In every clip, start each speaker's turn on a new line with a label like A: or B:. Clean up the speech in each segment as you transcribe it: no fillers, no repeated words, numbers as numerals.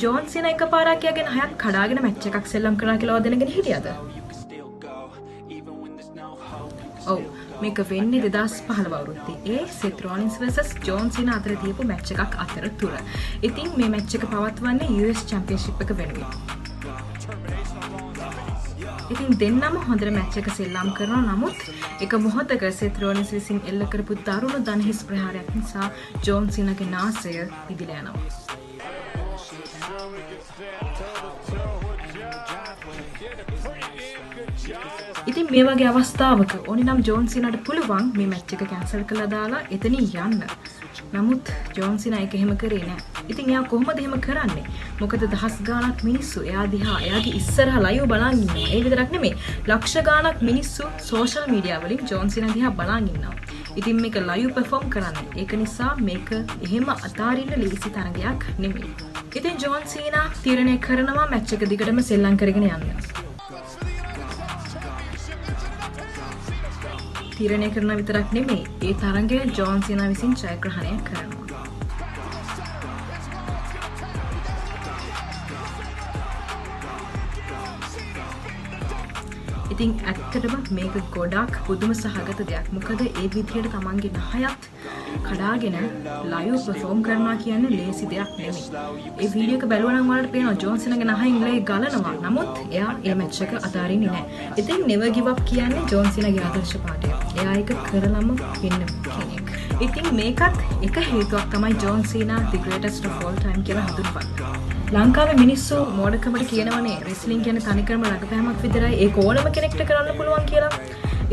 A: John Cena එකපාරක් යගෙන හයක් කඩාගෙන match එකක් සෙල්ලම් කරා කියලා දැනගෙන හිටියද? ඔව් මේක වෙන්නේ 2015 අවුරුද්දේ. ඒ සෙත් රෝලින්ස් vs ජෝන් සීනා අතර තියපු මැච් එකක් අතරතුර. ඉතින් මේ මැච් එක පවත්වන්නේ US චැම්පියන්ෂිප් එක වෙනුවෙන්. ඉතින් දෙන්නම හොඳට මැච් එක සෙල්ලම් කරනවා. නමුත් එක මොහොතක සෙත් රෝලින්ස් විසින් එල්ල කරපු දරුණු දණහිස් ප්‍රහාරයක් නිසා ජෝන් සීනාගේ නාසය පිදිලා යනවා. ඉතින් මේ වගේ අවස්ථාවක ඕනිනම් ජෝන් සීනාට පුළුවන් මේ මැච් එක කැන්සල් කරලා දාලා එතනින් යන්න. නමුත් ජෝන් සීනා ඒක එහෙම කරේ නෑ. ඉතින් එයා කොහොමද එහෙම කරන්නේ? මොකද දහස් ගාණක් මිනිස්සු එයා දිහා එයාගේ ඉස්සරහා ලයිව් බලන් ඉන්නවා. ඒ විතරක් නෙමෙයි ලක්ෂ ගාණක් මිනිස්සු සෝෂල් මීඩියා වලින් ජෝන් සීනා දිහා බලන් ඉන්නවා. ඉතින් මේක ලයිව් පර්ෆෝම් කරන්නේ. ඒක නිසා මේක එහෙම අතාරින්න ලීසි තරගයක් නෙමෙයි. ඉතින් ජෝන් සීනා තීරණය කරනවා මැච් එක දිගටම සෙල්ලම් කරගෙන යන්න. තීරණය කරන විතරක් නෙමෙයි ඒ තරගය ජෝන් සීනා විසින් ජයග්‍රහණය කරනවා. ඉතින් ඇත්තටම මේක ගොඩක් පුදුම සහගත දෙයක්. මොකද ඒ විදිහට තමන්ගේ නහයත් කඩාගෙන ලයිව් පර්ෆෝම් කරනවා කියන්නේ ලේසි දෙයක් නෙමෙයි. ඒ වීඩියෝ එක බලුවා නම් ඔයාලට පේනවා ජෝන් සීනාගේ නහයෙන් ලේ ගලනවා. නමුත් එයා ඒ මැච් එක අතාරින්නේ නැහැ. ඉතින් never give up කියන්නේ ජෝන් සීනාගේ ආදර්ශ පාඩය. එයා ඒක කරලම වෙන්න කෙනෙක්. ඉතින් මේකත් එක හේතුවක් තමයි John Cena the greatest of all time කියලා හඳුන්වන්නේ. ලංකාවේ මිනිස්සු මෝඩකමට කියනවනේ රෙස්ලින් කියන්නේ තනිකරම රඟපෑමක් විතරයි ඒක ඕනම කෙනෙක්ට කරන්න පුළුවන් කියලා.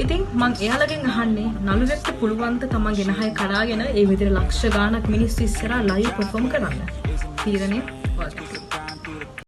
A: ඉතින් මං එයාලගෙන් අහන්නේ නළුවෙක්ට පුළුවන්ද තමන්ගේ නහය කඩාගෙන ඒ විදිහට ලක්ෂ ගාණක් මිනිස්සු ඉස්සරහා ලයිව් පර්ෆෝම් කරන්න? තීරණය ඔයාලට.